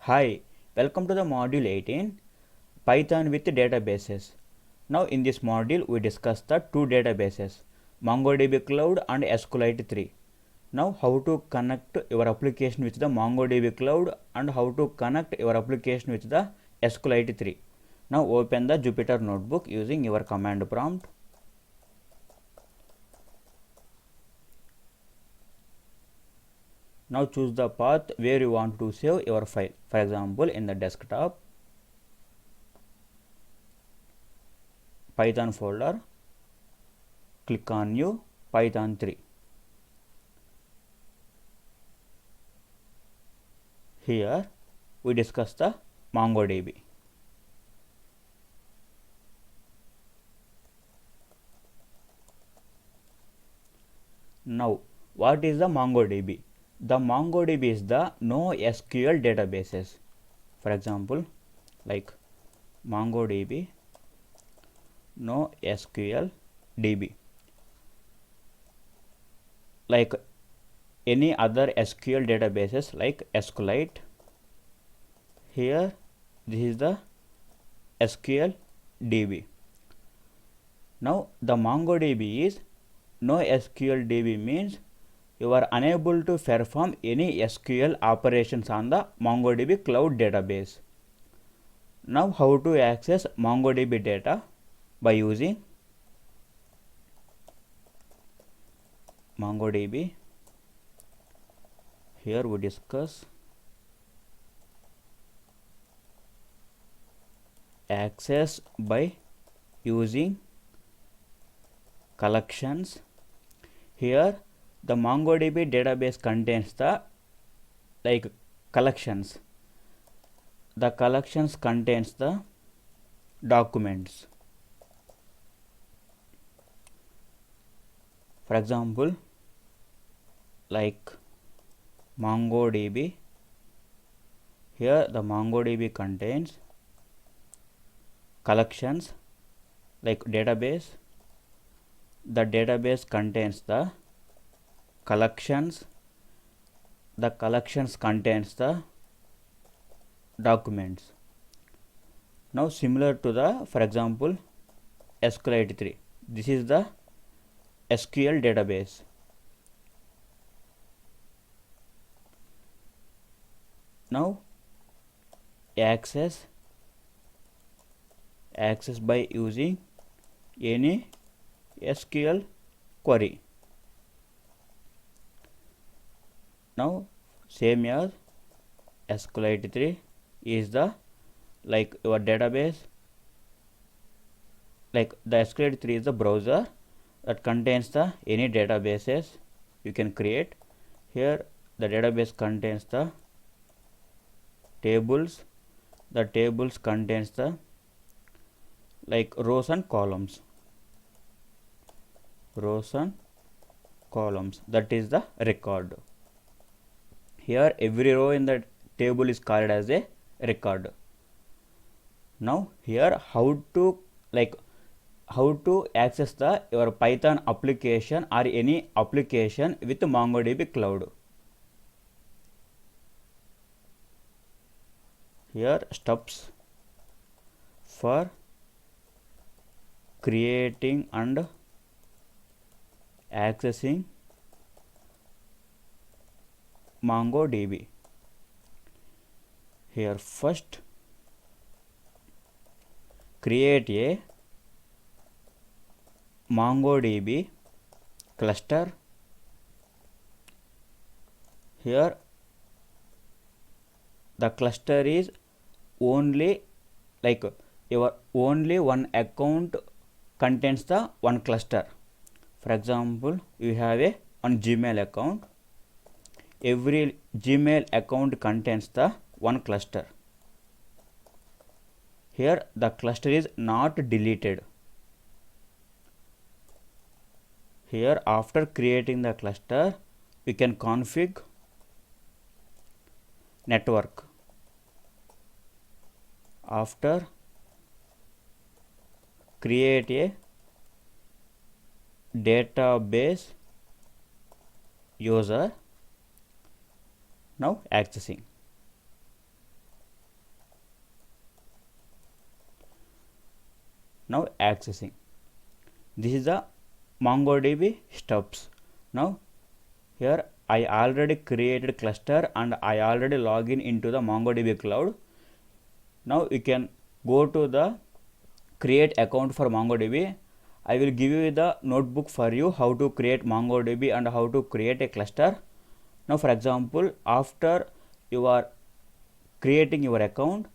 Hi, welcome to the module 18 Python with databases. Now in this module we discuss the two databases MongoDB Cloud and SQLite 3. Now how to connect your application with the MongoDB Cloud and how to connect your application with the SQLite 3. Now open the Jupyter Notebook using your command prompt. Now choose the path where you want to save your file. For example, in the desktop, Python folder, click on New, Python 3. Here we discuss the MongoDB. Now, what is the MongoDB? The MongoDB is the NoSQL databases. For example, like MongoDB, NoSQL DB. Like any other SQL databases like SQLite. Here, this is the SQL DB. Now, the MongoDB is NoSQL DB means you are unable to perform any SQL operations on the MongoDB cloud database. Now how to access MongoDB data? By using MongoDB. Here we discuss access by using collections. Here the MongoDB database contains the collections. The collections contains the documents. For example, like MongoDB. Here the MongoDB contains collections like database. The database contains the collections. The collections contains the documents. Now similar to the, for example, SQLite 3. This is the SQL database. Now access by using any SQL query. Now same as SQLite 3 is the your database. Like the SQLite 3 is the browser that contains the any databases you can create. Here the database contains the tables. The tables contains the rows and columns. Rows and columns, that is the record. Here every row in the table is called as a record. Now here how to access the your Python application or any application with MongoDB cloud. Here steps for creating and accessing MongoDB. Here first create a MongoDB cluster. Here the cluster is only your only one account contains the one cluster. For example, you have a one Gmail account. Every Gmail account contains the one cluster. Here the cluster is not deleted. Here after creating the cluster, we can configure network. After create a database user. Now accessing. Now accessing. This is the MongoDB steps. Now here I already created cluster and I already log in into the MongoDB cloud. Now you can go to the create account for MongoDB. I will give you the notebook for you how to create MongoDB and how to create a cluster. Now for example, after you are creating your account,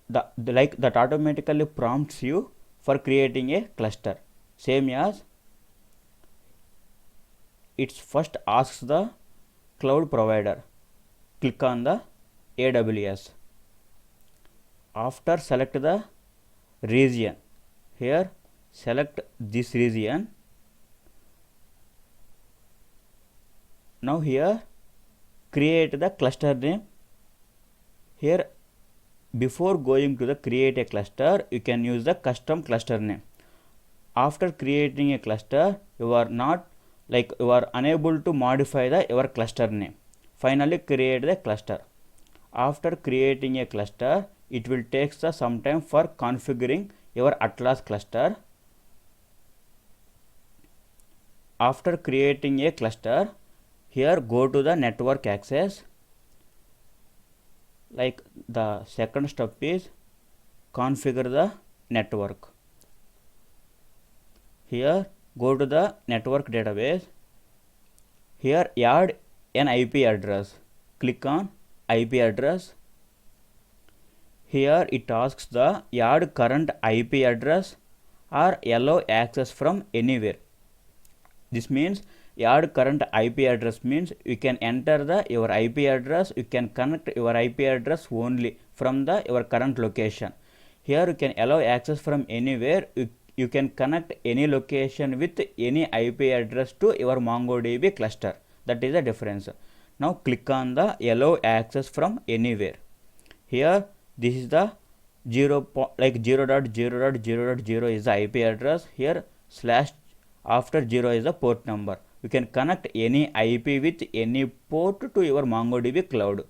that automatically prompts you for creating a cluster. Same as it first asks the cloud provider. Click on the AWS. After select the region. Here select this region. Now here create the cluster name. Here before going to the create a cluster, you can use the custom cluster name. After creating a cluster, you are unable to modify your cluster name. Finally create the cluster. After creating a cluster, it will take some time for configuring your Atlas cluster. After creating a cluster, here go to the network access. Like the second step is configure the network. Here go to the network database. Here add an IP address. Click on IP address. Here it asks the add current IP address or allow access from anywhere. This means add current IP address means you can enter your IP address, you can connect your IP address only from your current location. Here you can allow access from anywhere, you can connect any location with any IP address to your MongoDB cluster. That is the difference. Now click on the allow access from anywhere. Here this is the 0.0.0.0 is the IP address. Here slash after 0 is the port number. You can connect any IP with any port to your MongoDB cloud.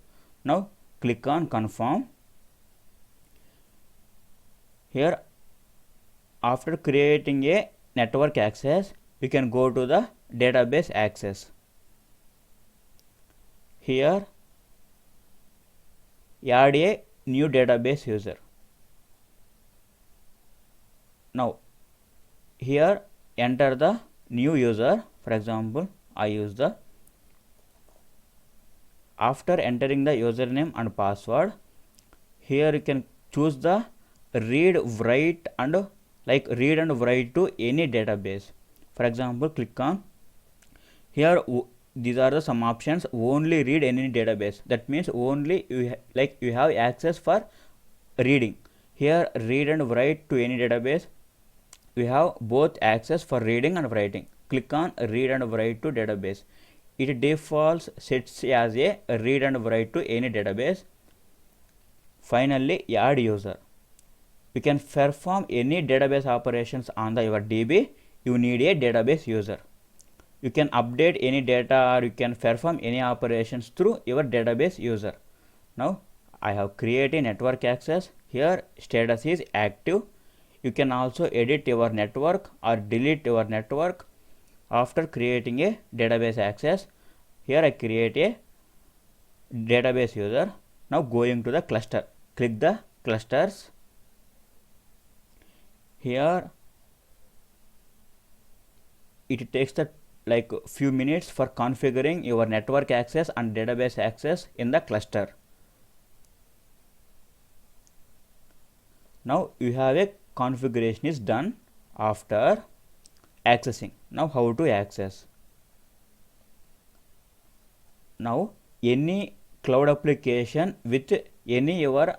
Now click on confirm. Here after creating a network access, you can go to the database access. Here add a new database user. Now here enter the new user. For example, I use the. After entering the username and password, here you can choose the read, write and read and write to any database. For example, click on here. These are some options. Only read any database. That means only you have access for reading. Here read and write to any database. We have both access for reading and writing. Click on read and write to database. It defaults sets as a read and write to any database. Finally add user. You can perform any database operations on your DB. You need a database user. You can update any data or you can perform any operations through your database user. Now I have created network access. Here status is active. You can also edit your network or delete your network after creating a database access. Here I create a database user. Now going to the cluster. Click the clusters. Here it takes the few minutes for configuring your network access and database access in the cluster. Now you have a configuration is done after accessing. Now how to access? Now any cloud application with any your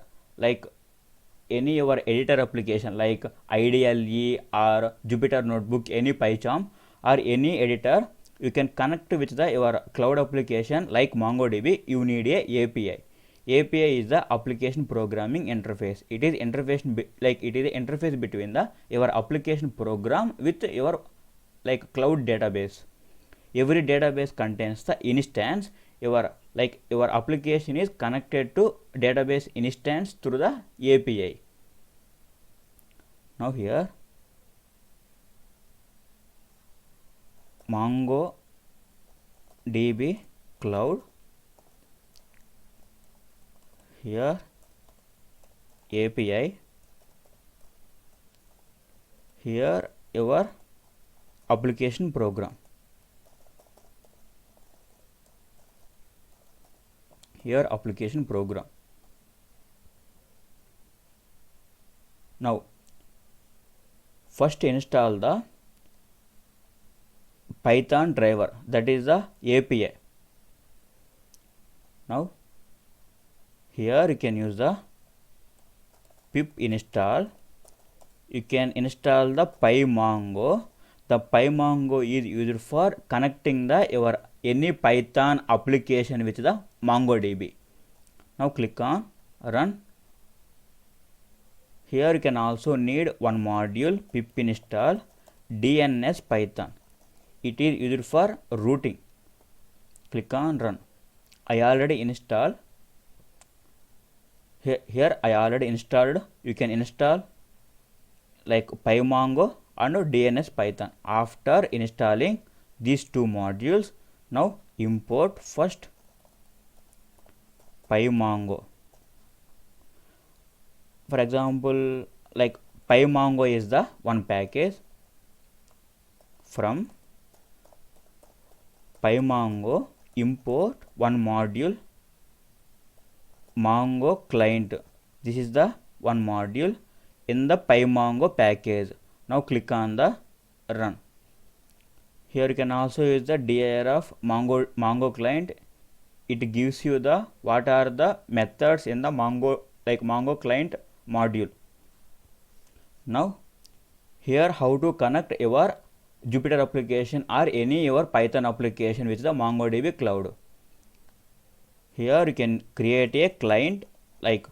editor application like IDLE or Jupyter Notebook, any PyCharm or any editor, you can connect with your cloud application like MongoDB. You need a API. API is the application programming interface. It is interface between your application program with your cloud database. Every database contains the instance. Your application is connected to database instance through the API. Now here MongoDB cloud. Here API. Here your application program. Here application program. Now first install the Python driver, that is the API. Now here you can use the pip install. You can install the PyMongo. The PyMongo is used for connecting the your any Python application with the MongoDB. Now click on run. Here you can also need one module, pip install DNS Python. It is used for routing. Click on run. I already installed. Here I already installed. You can install like PyMongo and DNS Python. After installing these two modules, now import first PyMongo. For example, like PyMongo is the one package. From PyMongo import one module, Mongo client. This is the one module in the PyMongo package. Now click on the run. Here you can also use the dir of Mongo client. It gives you the what are the methods in the Mongo client module. Now here how to connect your Jupyter application or any your Python application with the MongoDB cloud. Here you can create a client, like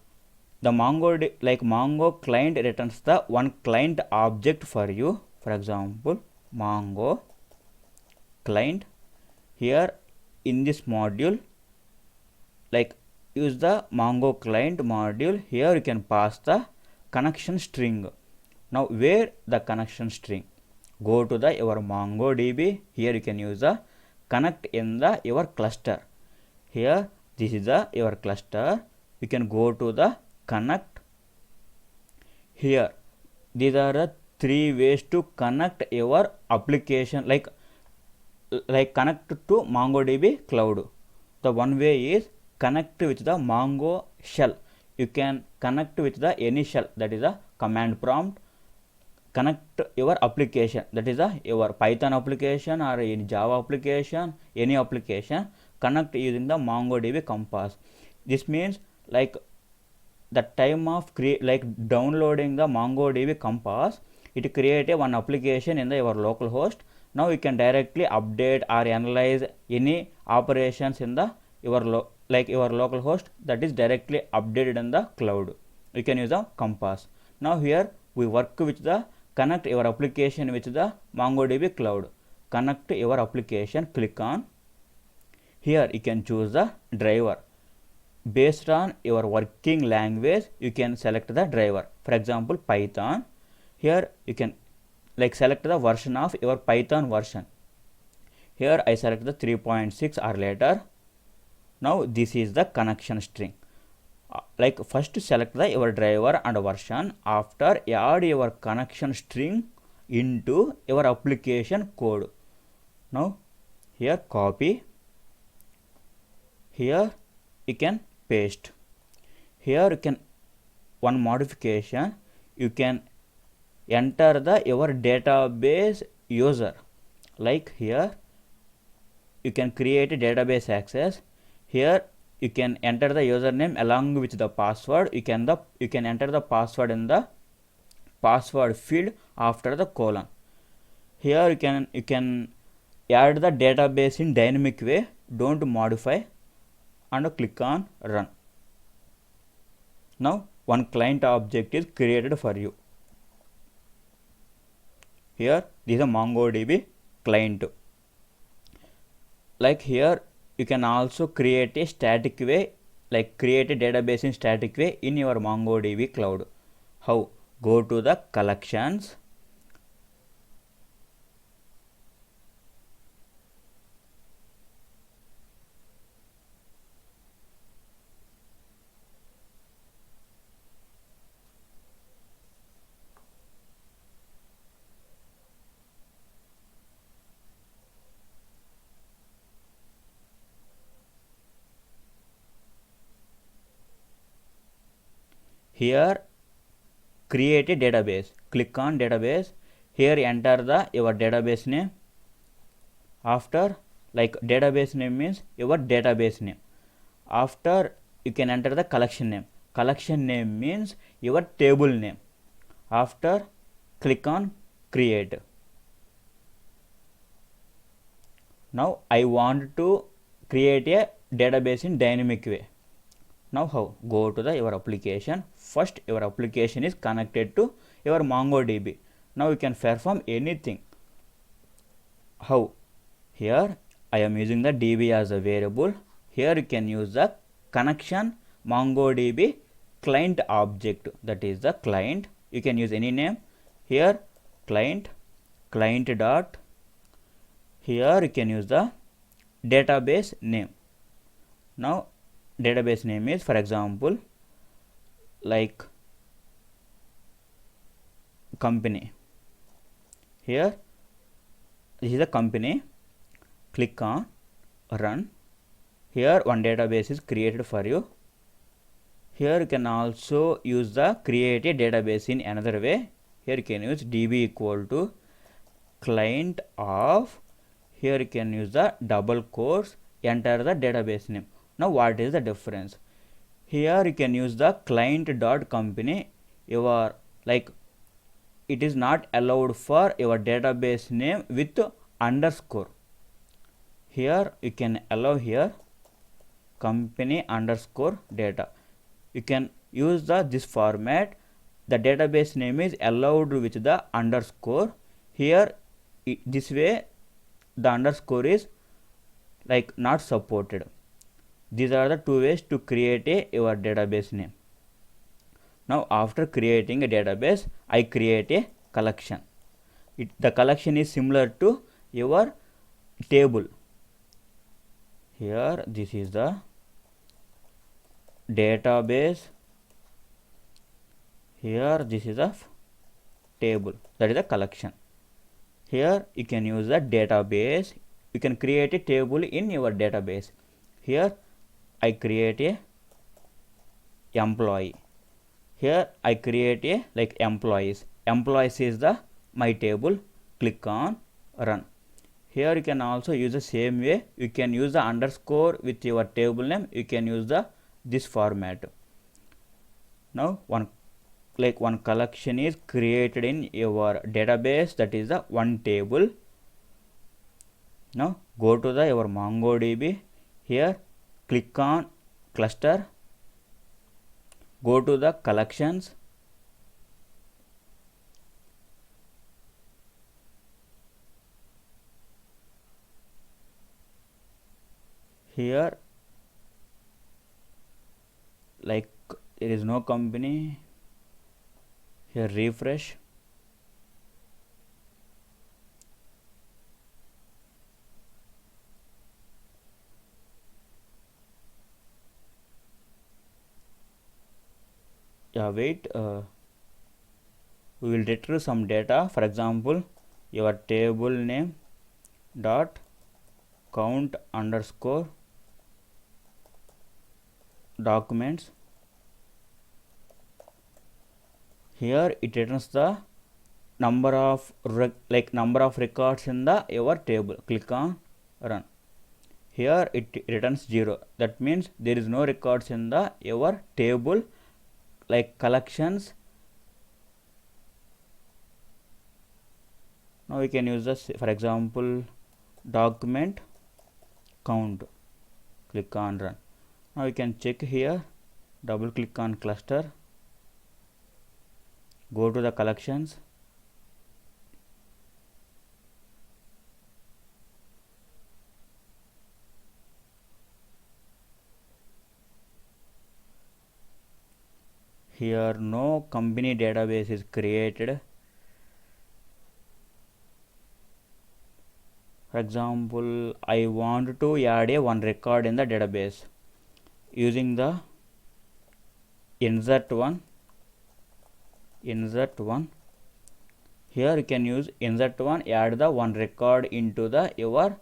the Mongo client returns the one client object for you. For example, Mongo client. Here in this module, like use the Mongo client module. Here you can pass the connection string. Now where the connection string? Go to the your MongoDB. Here you can use the connect in the your cluster. Here this is the your cluster. You can go to the connect. Here these are the three ways to connect your application, like connect to MongoDB cloud. The one way is connect with the Mongo shell. You can connect with the any shell, that is a command prompt. Connect your application, that is your Python application or any Java application, any application, connect using the MongoDB Compass. This means like the time of downloading the MongoDB Compass, it create a one application in the your local host. Now you can directly update or analyze any operations in the your local host, that is directly updated in the cloud. You can use the Compass. Now here we work with the connect your application with the MongoDB cloud. Connect your application, click on. Here you can choose the driver. Based on your working language, you can select the driver. For example, Python. Here you can select the version of your Python version. Here I select the 3.6 or later. Now this is the connection string. First select the your driver and version. After add your connection string into your application code. Now here copy. Here you can paste. Here you can one modification. You can enter the your database user. Like here you can create a database access. Here you can enter the username along with the password. You can enter the password in the password field after the colon. Here you can add the database in dynamic way. Don't modify, and click on run. Now one client object is created for you. Here this is a MongoDB client. Like here you can also create a static way, create a database in static way in your MongoDB cloud. How? Go to the collections. here create a database, click on database. Here enter the your database name. After, like, database name means your database name. After, you can enter the collection name. Collection name means your table name. After, click on create. Now I want to create a database in dynamic way. Now how? Go to the your application. First, your application is connected to your MongoDB. Now you can perform anything. How? Here I am using the DB as a variable. Here you can use the connection MongoDB client object, that is the client. You can use any name. Here client dot. Here you can use the database name. Now database name is, for example, like company. Here this is the company. Click on run. Here one database is created for you. Here you can also use the create a database in another way. Here you can use db equal to client of. Here you can use the double quotes, enter the database name. Now what is the difference? Here you can use the client dot company. Your, like, it is not allowed for your database name with underscore. Here you can allow here company underscore data. You can use this format. The database name is allowed with the underscore. Here this way the underscore is like not supported. These are the two ways to create your database name. Now after creating a database, I create a collection. The collection is similar to your table. Here this is the database. Here this is a table, that is a collection. Here you can use the database. You can create a table in your database. Here I create a employee. Here I create a like employees. Employees is the my table. Click on run. Here you can also use the same way. You can use the underscore with your table name. You can use this format. Now one collection is created in your database, that is the one table. Now go to the your MongoDB. Here click on cluster. Go to the collections. Here like there is no company. Here refresh. Yeah, wait, we will retrieve some data. For example, your table name dot count underscore documents. Here it returns the number of records in the your table. Click on run. Here it returns 0. That means there is no records in the your table like collections. Now we can use this, for example, document count. Click on run. Now you can check here. Double click on cluster. Go to the collections. Here no company database is created. For example, I want to add one record in the database using the insert one. Here you can use insert one, add the one record into the your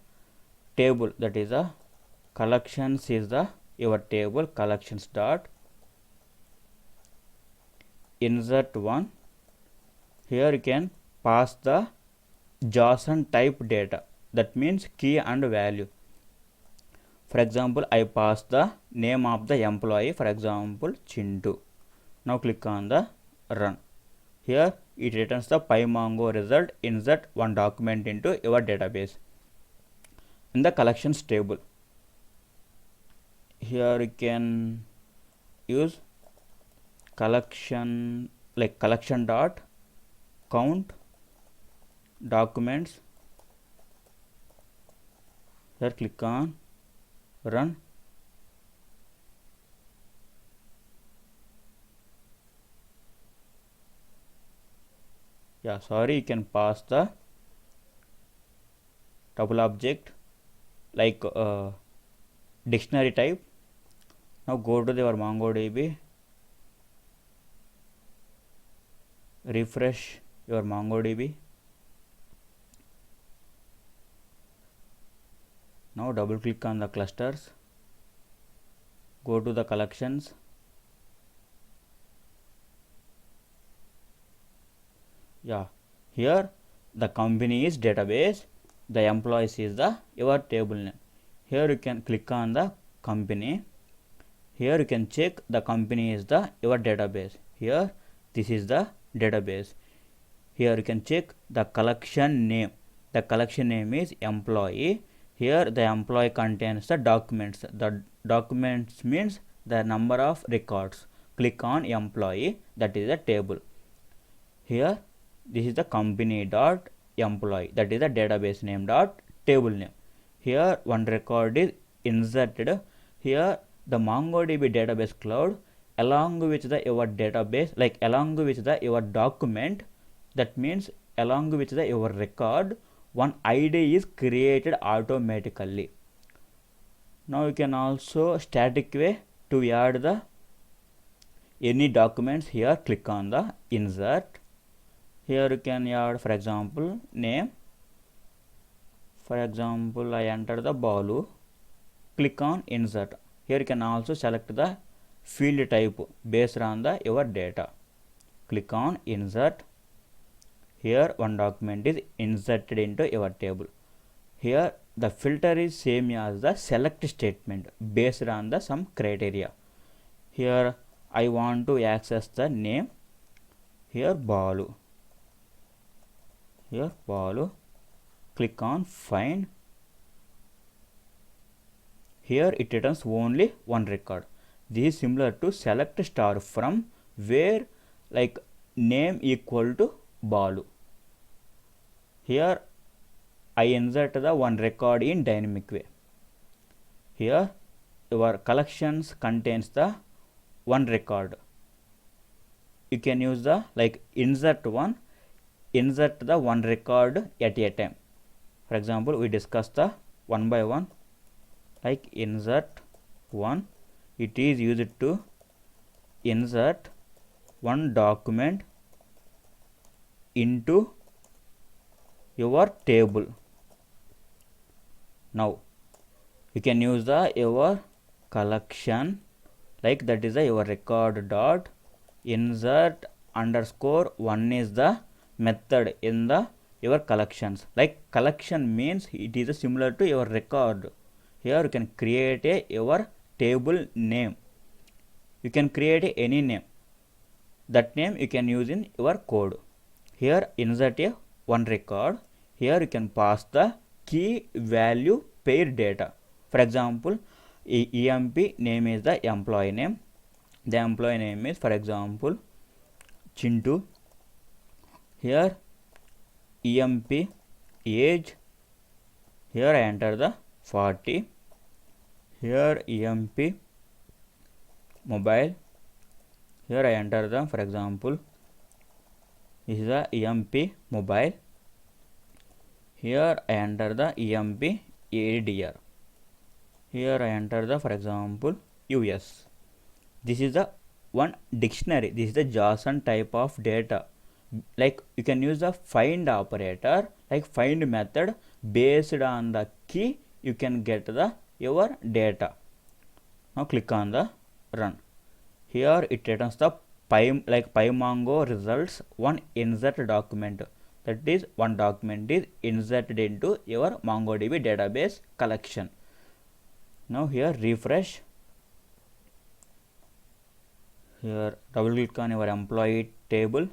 table, that is a collections is the your table collections dot insert one. Here you can pass the JSON type data, that means key and value. For example, I pass the name of the employee, for example Chintu. Now click on the run. Here it returns the PyMongo result. Insert one document into your database in the collections table. Here you can use collection, like collection dot count documents. Here click on run. Yeah, sorry, you can pass the tuple object like dictionary type. Now go to your MongoDB, refresh your MongoDB. Now double click on the clusters, go to the collections. Yeah, here the company is database, the employees is the your table name. Here you can click on the company. Here you can check the company is the your database. Here this is the database. Here you can check the collection name. The collection name is employee. Here the employee contains the documents. The documents means the number of records. Click on employee, that is the table. Here this is the company dot employee, that is the database name dot table name. Here one record is inserted. Here the MongoDB database cloud along with the your database, like along with the your document, that means along with the your record, one ID is created automatically. Now you can also static way to add the any documents. Here click on the insert. Here you can add, for example, name. For example, I enter the Balu. Click on insert. Here you can also select the field type based on the your data. Click on insert. Here one document is inserted into your table. Here the filter is same as the select statement based on the some criteria. Here I want to access the name. Here Balu. Here Balu. Click on find. Here it returns only one record. This is similar to select star from, where like name equal to Balu. Here I insert the one record in dynamic way. Here your collections contains the one record. You can use the like insert the one record at a time. For example, we discuss the one by one, like insert one. It is used to insert one document into your table. Now you can use the your collection, like that is the your record dot insert underscore one is the method in the your collections. Like collection means it is similar to your record. Here you can create a your table name. You can create any name. That name you can use in your code. Here insert a one record. Here you can pass the key value pair data. For example, EMP name is the employee name. The employee name is, for example, Chintu. Here EMP age. Here I enter the 40. Here EMP mobile. Here I enter the, for example, this is the EMP mobile. Here I enter the EMP ADR. Here I enter the, for example, US. This is the one dictionary. This is the JSON type of data. Like you can use the find operator, like find method based on the key you can get the your data. Now click on the run. Here it returns the PyMongo results one insert document. That is, one document is inserted into your MongoDB database collection. Now here refresh. Here double click on your employee table.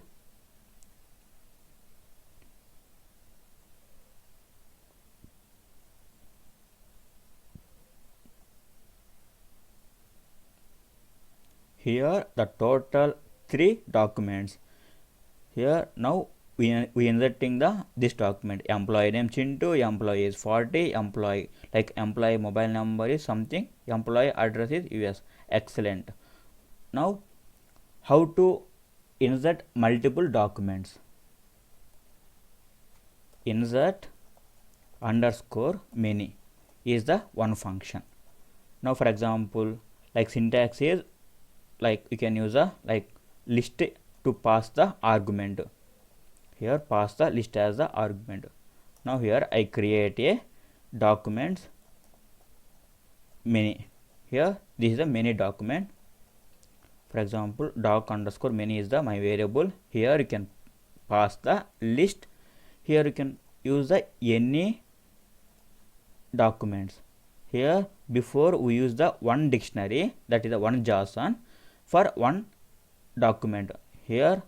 Here the total 3 documents. Here now we inserting this document. Employee name Chintu, employee is 40, employee mobile number is something, employee address is US. Excellent. Now how to insert multiple documents? Insert underscore many is the one function. Now for example, syntax is you can use a list to pass the argument. Here pass the list as the argument. Now here I create a documents many. Here this is a many document. For example, doc underscore many is the my variable. Here you can pass the list. Here you can use the any documents. Here before we use the one dictionary, that is the one JSON for one document. Here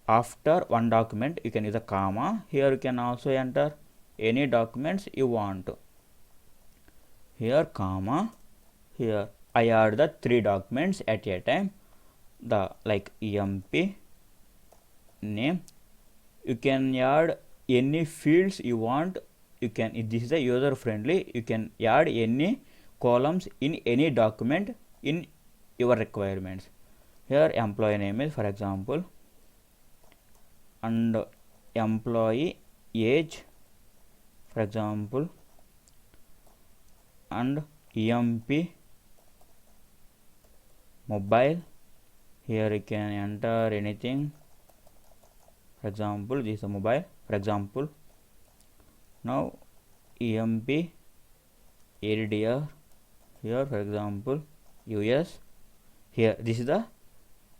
after one document you can use a comma. Here you can also enter any documents you want. Here comma. Here I add the 3 documents at a time. The emp name. You can add any fields you want. You can, this is a user friendly, you can add any columns in any document in your requirements. Here employee name is for example, and employee age for example, and emp mobile. Here you can enter anything. For example, this is a mobile. For example, now emp ADDR. Here for example US. Here this is the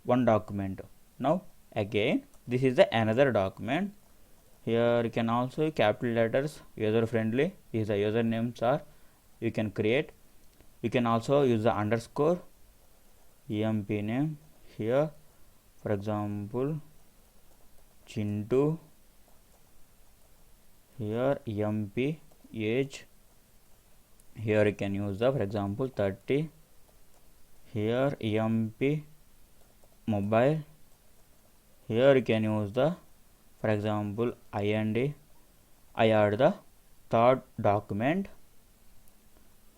one document. Now again this is the another document. Here you can also capital letters, user friendly. These are user names are you can create. You can also use the underscore emp name. Here for example Chintu. Here emp age. Here you can use the for example 30. Here emp mobile. Here you can use the for example IND. I add the third document.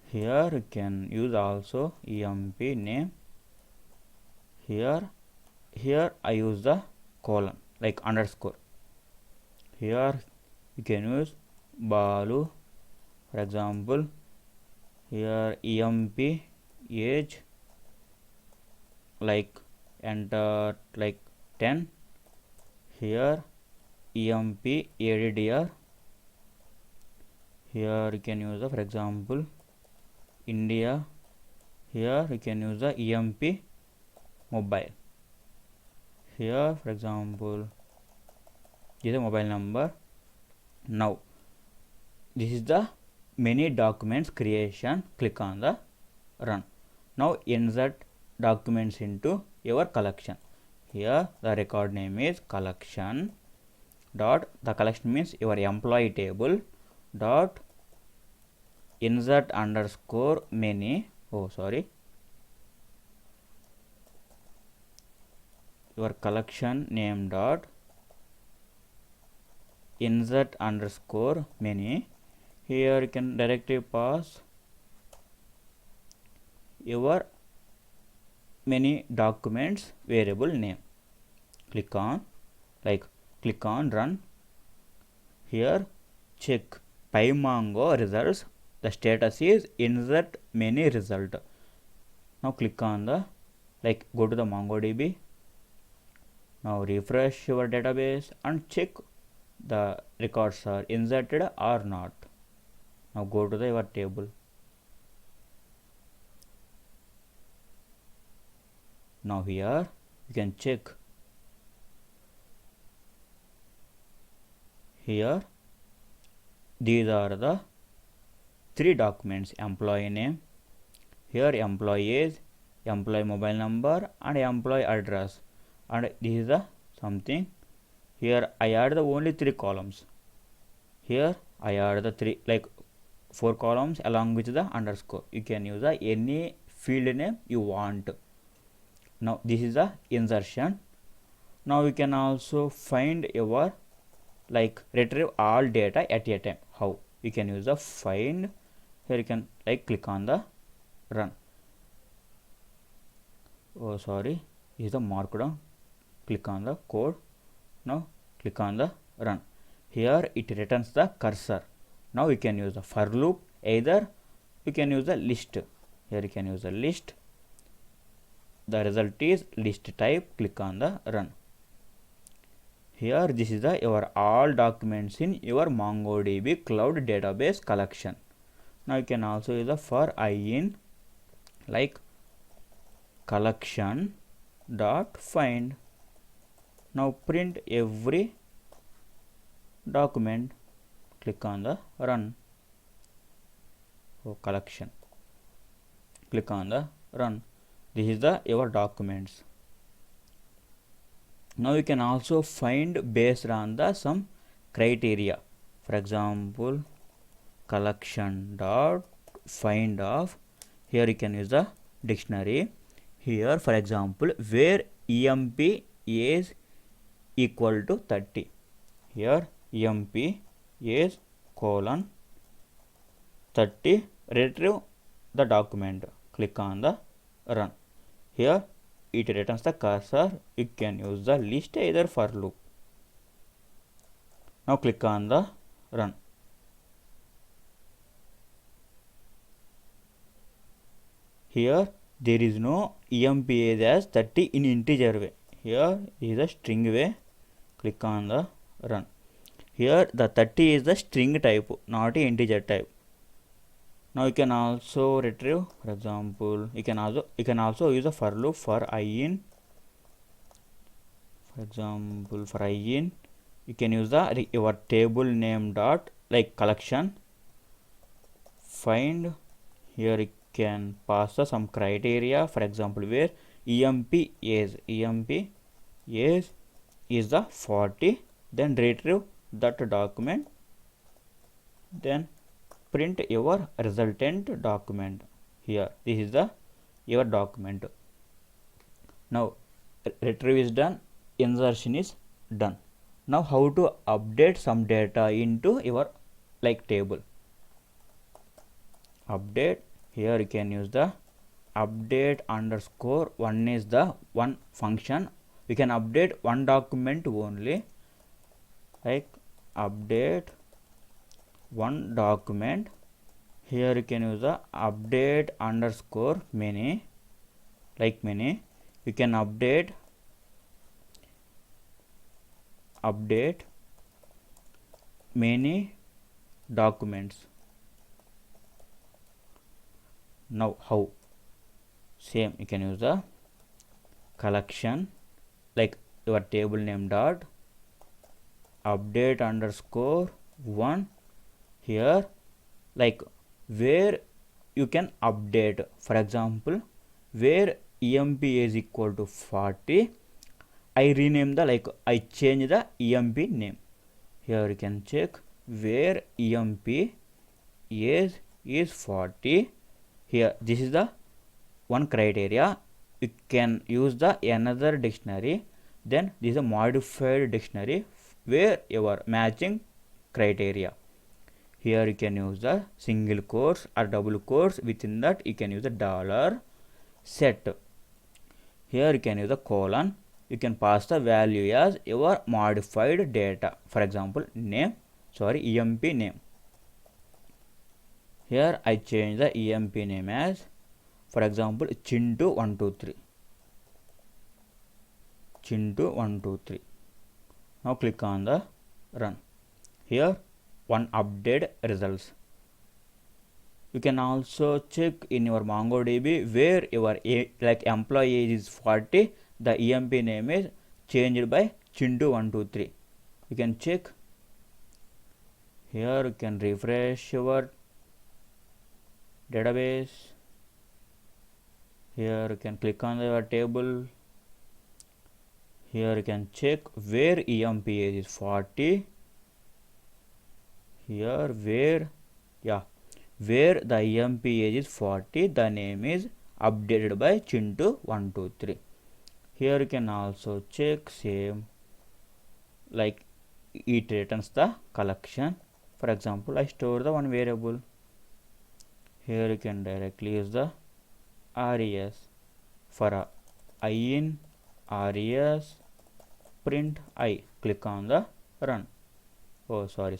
Here you can use also emp name. Here I use the colon underscore. Here you can use Balu. For example, here emp age enter 10. Here emp ADDR. Here you can use the for example India. Here you can use the emp mobile. Here for example this is a mobile number. Now this is the many documents creation. Click on the run. Now insert documents into your collection. Here the record name is collection dot, the collection means your employee table dot insert underscore many. Your collection name dot insert underscore many. Here you can directly pass your many documents variable name. Click on run. Here check PyMongo results. The status is insert many result. Now click on the go to the MongoDB. Now refresh your database and check the records are inserted or not. Now go to your table. Now here you can check here. These are the three documents: employee name, here employees, employee mobile number, and employee address. And this is the something. Here I add the only three columns. Here I add the three, like 4 columns along with the underscore. You can use the any field name you want. Now this is the insertion. Now you can also find your, like, retrieve all data at a time. How? You can use the find. Here you can like click on the run. Oh sorry, this is the markdown. Click on the code. Now click on the run. Here it returns the cursor. Now you can use the for loop. Either you can use the list. Here you can use the list. The result is list type. Click on the run. Here this is the your all documents in your MongoDB cloud database collection. Now you can also use the for I in, like collection dot find. Now print every document. Click on the run. Collection. Click on the run. This is the your documents. Now you can also find based on the some criteria. For example, collection dot find of. Here you can use the dictionary. Here for example, where emp is equal to 30. Here emp is colon 30. Retrieve the document. Click on the run. Here it returns the cursor. You can use the list either for loop. Now click on the run. Here there is no emp as 30 in integer way. Here is a string way. Click on the run. Here the 30 is the string type, not a integer type. Now you can also retrieve, for example, you can also use a for loop for I in. For example, for I in, you can use the your table name dot like collection find. Here you can pass some criteria. For example, where emp is the 40. Then retrieve that document. Then print your resultant document. Here this is the your document. Now retrieve is done, insertion is done. Now how to update some data into your like table. Update. Here you can use the update underscore one is the one function. You can update one document only, like update one document. Here you can use the update underscore many, like many. You can update many documents. Now how? Same, you can use the collection like your table name dot update underscore one. Here like where you can update. For example, where emp is equal to 40, I rename the, like I change the emp name. Here you can check where emp is 40. Here this is the one criteria. You can use the another dictionary. Then this is a modified dictionary where your matching criteria. Here you can use the single quotes or double quotes. Within that you can use the dollar set. Here you can use the colon. You can pass the value as your modified data. For example, emp name. Here I change the emp name as, for example, Chintu123. Chintu123. Now click on the run. Here one update results. You can also check in your MongoDB where your like employee is 40. the emp name is changed by Chintu123. You can check here. You can refresh your database. Here you can click on your table. Here you can check where emp age is 40. Here where the emp age is 40, the name is updated by Chintu123. Here you can also check same, like it returns the collection. For example, I store the one variable. Here you can directly use the res for I in res print I. Click on the run. Oh, sorry.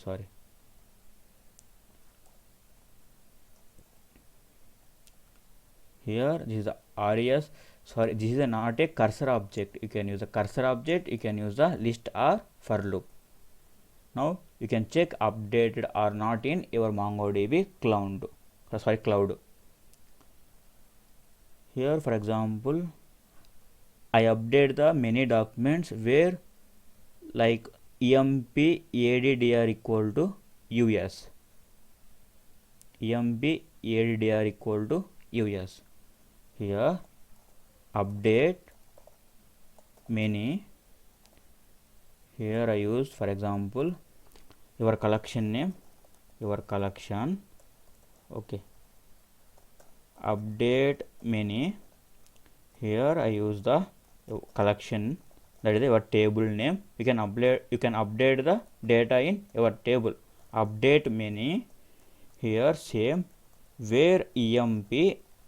Here this is the res. Sorry, this is not a cursor object. You can use a cursor object. You can use the list or for loop. Now you can check updated or not in your MongoDB cloud. Here, for example, I update the many documents where like emp addr equal to us. Emp addr equal to us. Here update many. Here I use, for example, your collection name, your collection. Okay, update many. Here I use the collection, that is your table name. You can update the data in your table. Update many. Here same where emp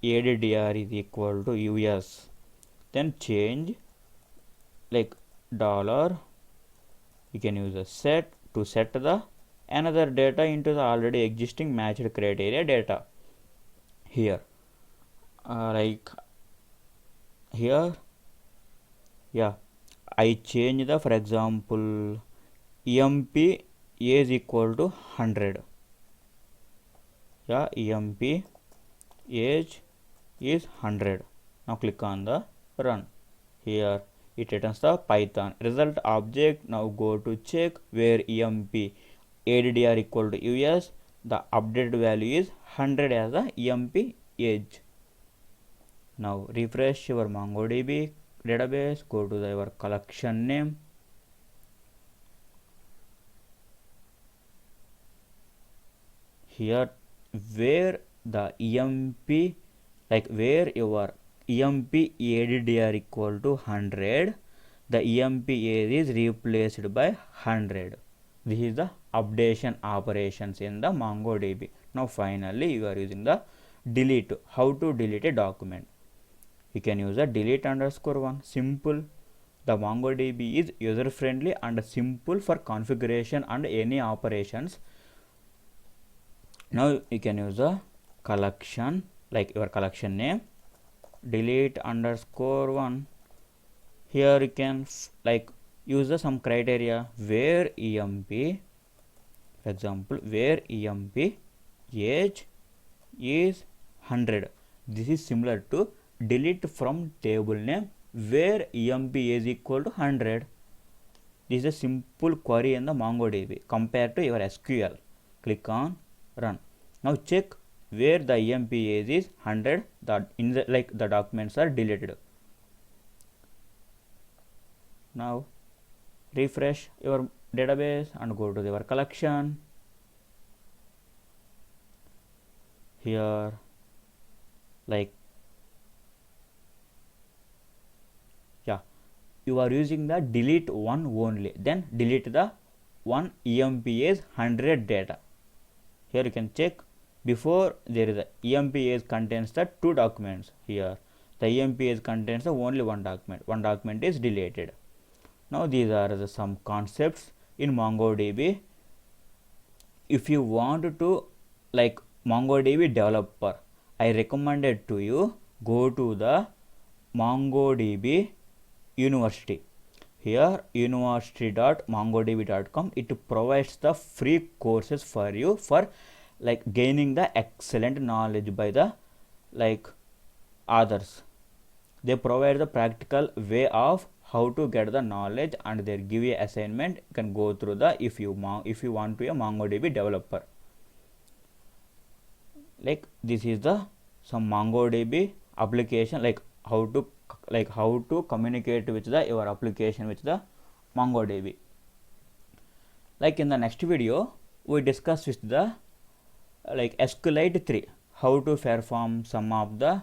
addr is equal to us. Then change like dollar. You can use a set to set the another data into the already existing matched criteria data. Here like here I change the, for example, emp is equal to 100. Emp age is 100. Now click on the run. Here it returns the Python result object. Now go to check where emp addr equal to us. The updated value is 100 as the emp age. Now refresh your MongoDB database. Go to your collection name. Here where the emp, like where your emp addr equal to 100, the emp age is replaced by 100. This is the updation operations in the MongoDB. Now finally you are using the delete. How to delete a document? You can use a delete_1. Simple. The MongoDB is user friendly and simple for configuration and any operations. Now you can use a collection, like your collection name, delete_1. Here you can like use the some criteria where emp, for example, where emp age is 100. This is similar to delete from table name where emp is equal to 100. This is a simple query in the MongoDB compared to your SQL. Click on run. Now check where the emp age is 100. That in the the documents are deleted. Now refresh your database and go to your collection. Here like you are using the delete one only, then delete the one emp age 100 data. Here you can check before there is a emp age contains the two documents. Here the emp age contains the only one document is deleted. Now these are the some concepts in MongoDB. If you want to like MongoDB developer, I recommended to you go to the MongoDB University. Here university.mongodb.com, it provides the free courses for you for like gaining the excellent knowledge by the like others. they provide the practical way of how to get the knowledge, and they give you assignment. You can go through the if you want to be a MongoDB developer. Like this is the some MongoDB application, like how to communicate with the your application with the MongoDB. Like in the next video we discuss with the like SQLite 3, how to perform some of the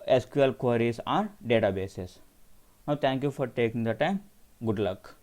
SQL queries on databases. Now thank you for taking the time. Good luck.